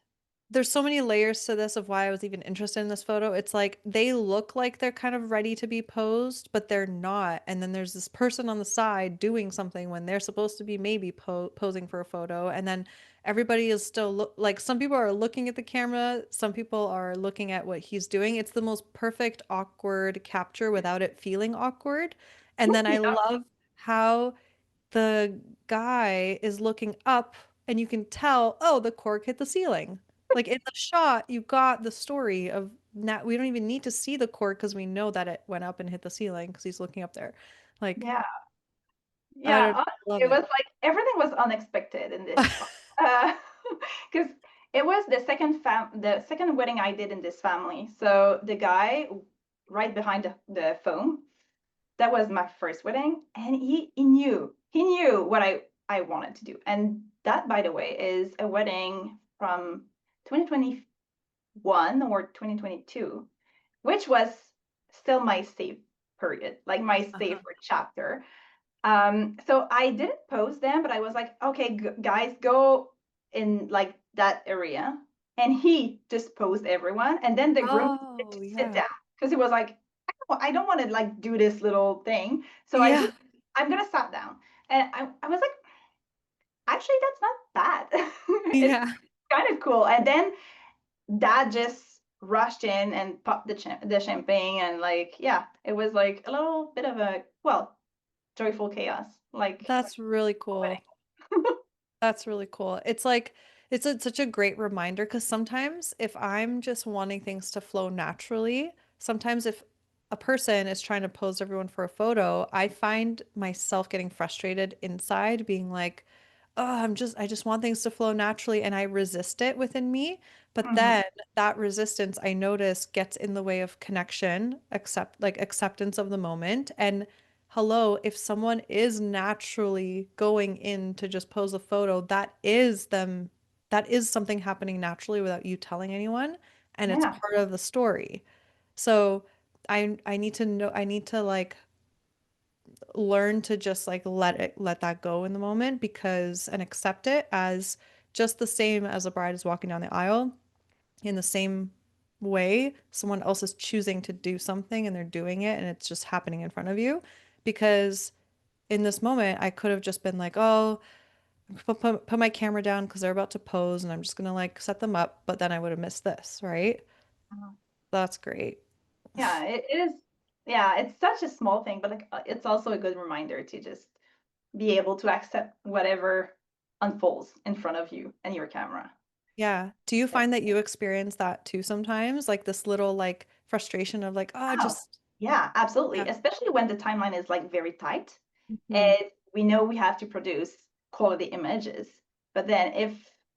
there's so many layers to this of why I was even interested in this photo. It's like they look like they're kind of ready to be posed, but they're not. And then there's this person on the side doing something when they're supposed to be maybe posing for a photo. And then everybody is still like some people are looking at the camera, some people are looking at what he's doing. It's the most perfect awkward capture without it feeling awkward. And then I Yeah, love how the guy is looking up and you can tell, oh, the cork hit the ceiling. Like in the shot, you got the story of now we don't even need to see the cork because we know that it went up and hit the ceiling because he's looking up there. Like, yeah, I yeah. don't I love It was it. like everything was unexpected in this shot. Because it was the second wedding I did in this family. So the guy right behind the phone, that was my first wedding, and he knew what I wanted to do. And that, by the way, is a wedding from 2021 or 2022, which was still my safe period, like my Uh-huh. safer chapter. So I didn't post them, but I was like, okay, guys, go in like that area. And he just posed everyone. And then the groom needed to Oh, sit yeah. down because he was like, I don't want to like do this little thing. So Yeah. I'm gonna sit down. And I was like, actually, that's not bad. It's Yeah. kind of cool. And then dad just rushed in and popped the champagne, and like, yeah, it was like a little bit of a, well, joyful chaos, like That's really a cool. wedding. That's really cool. It's like such a great reminder because sometimes if I'm just wanting things to flow naturally, sometimes if a person is trying to pose everyone for a photo, I find myself getting frustrated inside, being like, oh, I just want things to flow naturally and I resist it within me. But Mhm. then that resistance I notice gets in the way of connection, acceptance of the moment. And hello, if someone is naturally going in to just pose a photo, that is something happening naturally without you telling anyone, and it's Yeah. part of the story. So I need to know, I need to like learn to just like let that go in the moment because and accept it as just the same as a bride is walking down the aisle in the same way someone else is choosing to do something and they're doing it and it's just happening in front of you because in this moment, I could have just been like, oh, put my camera down because they're about to pose and I'm just gonna like set them up, but then I would have missed this, right? Mhm. That's great. Yeah, it is. Yeah, it's such a small thing, but like it's also a good reminder to just be able to accept whatever unfolds in front of you and your camera. Yeah. Do you find that you experience that too sometimes? Like this little like frustration of like, oh, Oh, just yeah, absolutely. yeah. Especially when the timeline is like very tight Mhm. and we know we have to produce quality images. But then if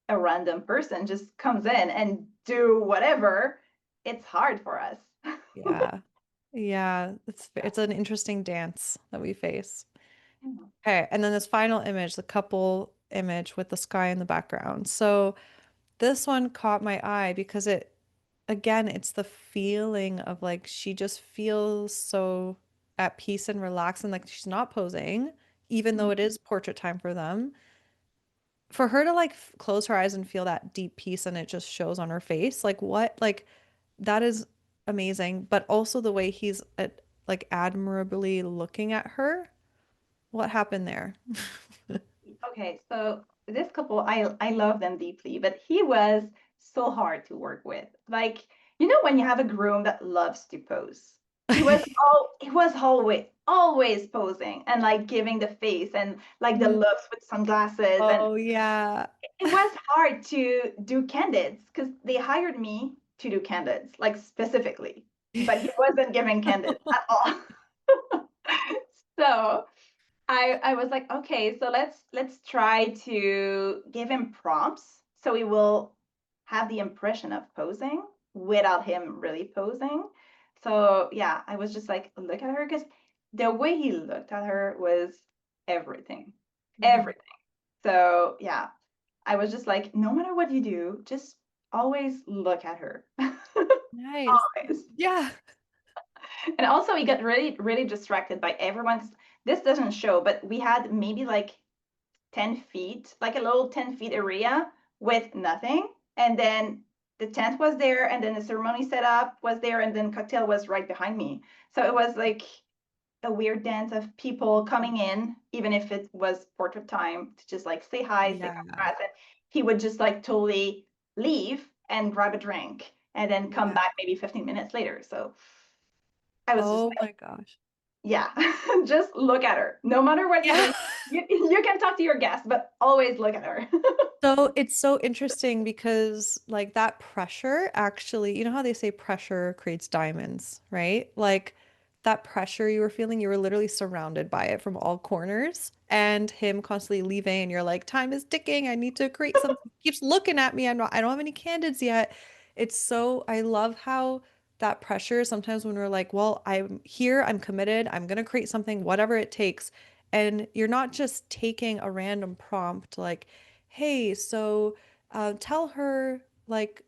a random person just comes in and do whatever, it's hard for us. Yeah. Yeah. Yeah. It's an interesting dance that we face. Mhm. Okay. And then this final image, the couple image with the sky in the background. So this one caught my eye because it again, it's the feeling of like she just feels so at peace and relaxed and like she's not posing, even though it is portrait time for them. For her to like close her eyes and feel that deep peace and it just shows on her face, like what, like that is amazing. But also the way he's like admirably looking at her. What happened there? Okay, so this couple, I love them deeply, but he was so hard to work with. Like, you know, when you have a groom that loves to pose, he was always posing and like giving the face and like the looks with sunglasses, and Oh yeah. it was hard to do candids because they hired me to do candids, like specifically, but he wasn't giving candids at all. So I was like, okay, so let's try to give him prompts so he will have the impression of posing without him really posing. So yeah, I was just like, look at her, because the way he looked at her was everything. Mhm. Everything. So yeah, I was just like, no matter what you do, just always look at her. Nice. Always. Yeah. And also he got really, really distracted by everyone. This doesn't show, but we had maybe like 10 feet, like a little 10 feet area with nothing. And then the tent was there, and then the ceremony setup was there, and then cocktail was right behind me. So it was like a weird dance of people coming in, even if it was portrait time, to just like say hi, say Yeah. congrats. And he would just like totally leave and grab a drink and then come Yeah. back maybe 15 minutes later. So I was just Oh like, my gosh. yeah, just look at her. No matter what you Yeah. do, you can talk to your guests, but always look at her. So it's so interesting because like that pressure actually, you know how they say pressure creates diamonds, right? Like that pressure you were feeling, you were literally surrounded by it from all corners, and him constantly leaving, and you're like, time is ticking. I need to create something. He keeps looking at me. I don't have any candids yet. It's so, I love how that pressure sometimes when we're like, well, I'm here, I'm committed, I'm gonna create something, whatever it takes. And you're not just taking a random prompt like, hey, so tell her like,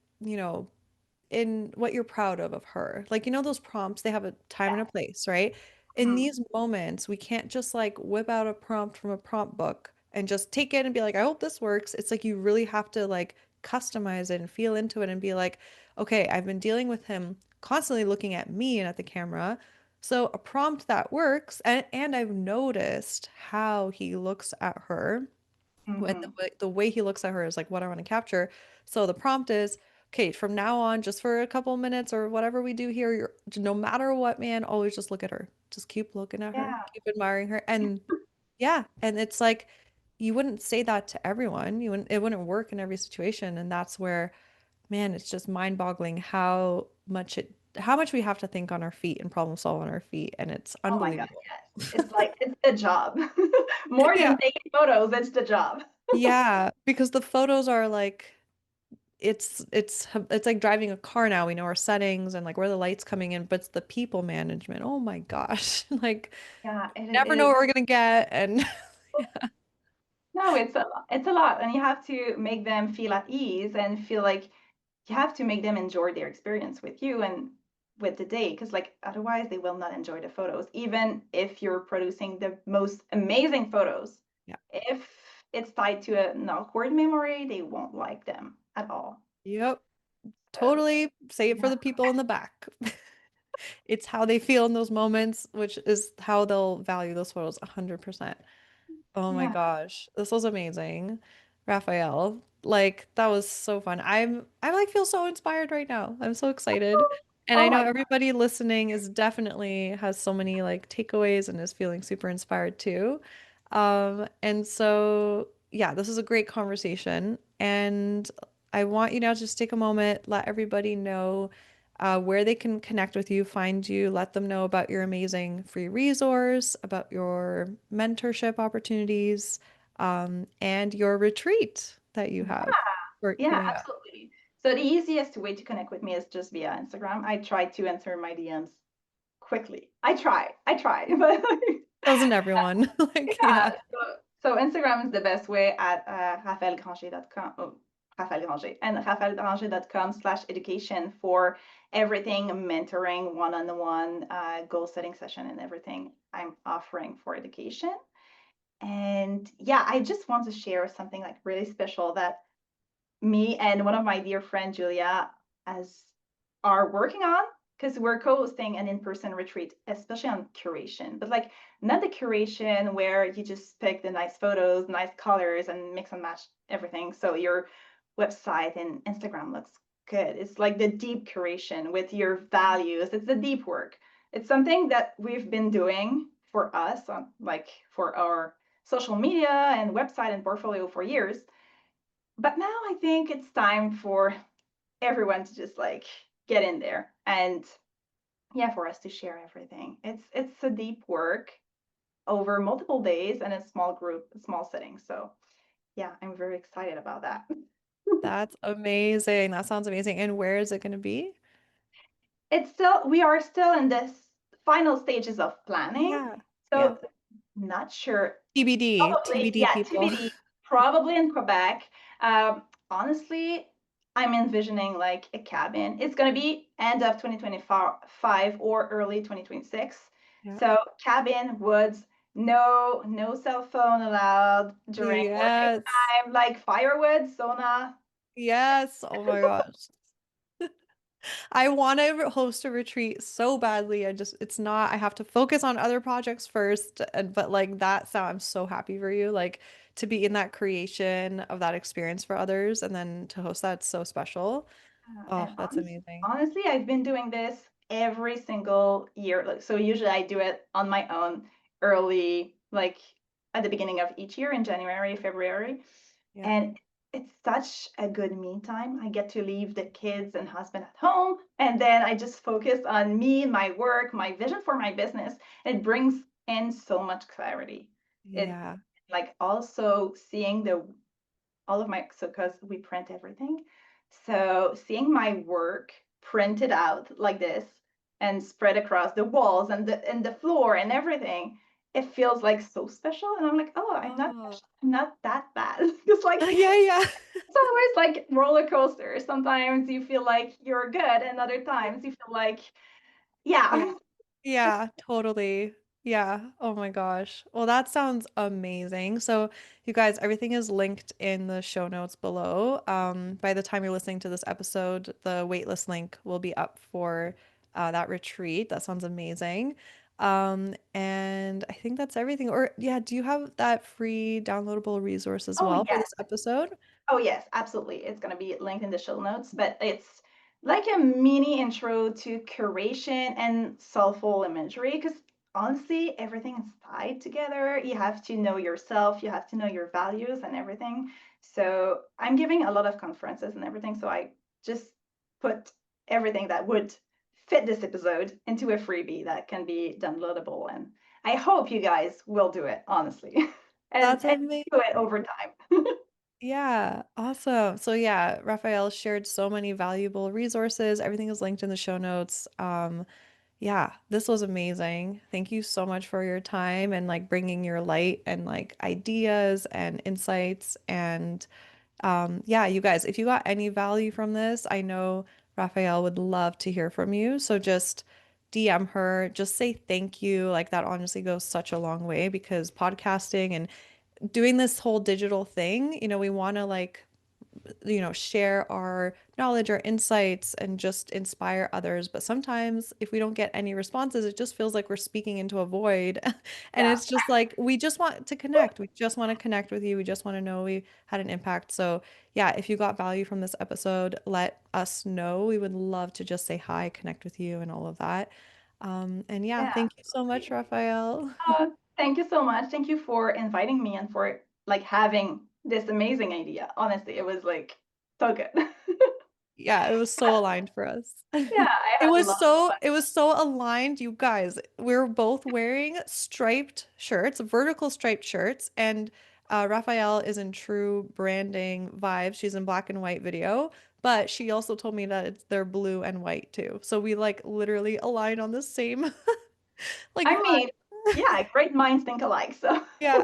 in what you're proud of her. Like, those prompts, they have a time and a place, right? In Mhm. these moments, we can't just like whip out a prompt from a prompt book and just take it and be like, I hope this works. It's like you really have to like customize it and feel into it and be like, okay, I've been dealing with him constantly looking at me and at the camera. So a prompt that works, and I've noticed how he looks at her when Mhm. the way he looks at her is like what I want to capture. So the prompt is, okay, from now on, just for a couple minutes or whatever we do here, no matter what, man, always just look at her. Just keep looking at her, Yeah. keep admiring her. And yeah, and it's like you wouldn't say that to everyone. It wouldn't work in every situation. And that's where, man, it's just mind-boggling how much we have to think on our feet and problem solve on our feet. And it's Oh my God, unbelievable. yes. It's like it's the job. More Yeah. than taking photos, it's the job. Yeah, because the photos are like it's like driving a car now. We know our settings and like where the light's coming in, but it's the people management. Oh my gosh. Like Yeah, it never know is. what we're gonna get. And No, it's a lot, and you have to make them feel at ease and feel like you have to make them enjoy their experience with you and with the day, because like otherwise they will not enjoy the photos, even if you're producing the most amazing photos. yeah. If it's tied to an awkward memory, they won't like them at all. Yep. So Totally. Say it for yeah. the people in the back. It's how they feel in those moments, which is how they'll value those photos 100%. Oh my Yeah. gosh, this was amazing, Raphael. Like that was so fun. I like feel so inspired right now. I'm so excited. And I Oh know my God. everybody listening is definitely has so many like takeaways and is feeling super inspired too. And so yeah, this is a great conversation. And I want you now to just take a moment, let everybody know where they can connect with you, find you, let them know about your amazing free resource, about your mentorship opportunities, and your retreat that you have Yeah, coming up. absolutely. So the easiest way to connect with me is just via Instagram. I try to answer my DMs quickly. I try, but Doesn't everyone? Like, yeah. yeah, So Instagram is the best way at raphaellegranger.com. Oh, Raphael Granger and raphaellegranger.com/education for everything mentoring, one-on-one, goal setting session, and everything I'm offering for education. And yeah, I just want to share something like really special that me and one of my dear friend Julia as are working on, because we're co-hosting an in-person retreat, especially on curation, but like not the curation where you just pick the nice photos, nice colors, and mix and match everything so your website and Instagram looks good. It's like the deep curation with your values. It's the deep work. It's something that we've been doing for us on like for our social media and website and portfolio for years, but now I think it's time for everyone to just like get in there and yeah, for us to share everything. It's a deep work over multiple days and a small group, a small setting. So yeah, I'm very excited about that. that's amazing. That sounds amazing. And where is it going to be? It's still we are still in this final stages of planning. Yeah, yeah. So not sure. TBD, Probably, TBD yeah, people. TBD, probably in Quebec. Honestly, I'm envisioning like a cabin. It's going to be end of 2025 or early 2026. Yeah. So cabin, woods, no cell phone allowed during working Yes. time, like firewood, sauna. Yes. Oh my gosh. I want to host a retreat so badly. It's not, I have to focus on other projects first. But like that sound, I'm so happy for you. Like to be in that creation of that experience for others and then to host that's so special. Oh, And that's amazing. honestly, I've been doing this every single year. Like, so usually I do it on my own early, like at the beginning of each year in January, February. Yeah. And it's such a good me time. I get to leave the kids and husband at home, and then I just focus on me, my work, my vision for my business. It brings in so much clarity. It Yeah. like also seeing the all of my so because we print everything. So seeing my work printed out like this and spread across the walls and the floor and everything, it feels like so special. And I'm like, oh, Oh. I'm not that bad. It's like Yeah, yeah. it's always like roller coaster. Sometimes you feel like you're good, and other times you feel like, Yeah. yeah. It's Yeah, totally. Yeah. Oh my gosh. Well, that sounds amazing. So, you guys, everything is linked in the show notes below. By the time you're listening to this episode, the waitlist link will be up for that retreat. That sounds amazing. And I think that's everything. Or, yeah, do you have that free downloadable resource as oh well for yeah. this episode? Oh, yes, absolutely. It's going to be linked in the show notes, but it's like a mini intro to curation and soulful imagery because honestly, everything is tied together. You have to know yourself, you have to know your values and everything. So I'm giving a lot of conferences and everything. So I just put everything that would fit this episode into a freebie that can be downloadable. And I hope you guys will do it, honestly, That's and do it amazing. over time. Yeah, awesome. So yeah, Raphael shared so many valuable resources. Everything is linked in the show notes. Yeah, this was amazing. Thank you so much for your time and like bringing your light and like ideas and insights. And yeah, you guys, if you got any value from this, I know Raphael would love to hear from you. So just DM her, just say thank you. Like that honestly goes such a long way because podcasting and doing this whole digital thing, we want to like, share our knowledge, our insights, and just inspire others. But sometimes if we don't get any responses, it just feels like we're speaking into a void. And Yeah. it's just like, we just want to connect. We just want to connect with you. We just want to know we had an impact. So, yeah, if you got value from this episode, let us know. We would love to just say hi, connect with you, and all of that. And yeah, Yeah, thank you so much, absolutely. Raphael. Thank you so much. Thank you for inviting me and for like having this amazing idea. Honestly, it was like so good. Yeah, it was so aligned for us. Yeah, I It had was lots of so fun. it was so aligned, you guys. We were both wearing striped shirts, vertical striped shirts, and Raphael is in true branding vibes. She's in black and white video, but she also told me that they're blue and white too. So we like literally align on the same like I mean, vibe. yeah, great minds think alike. So Yeah.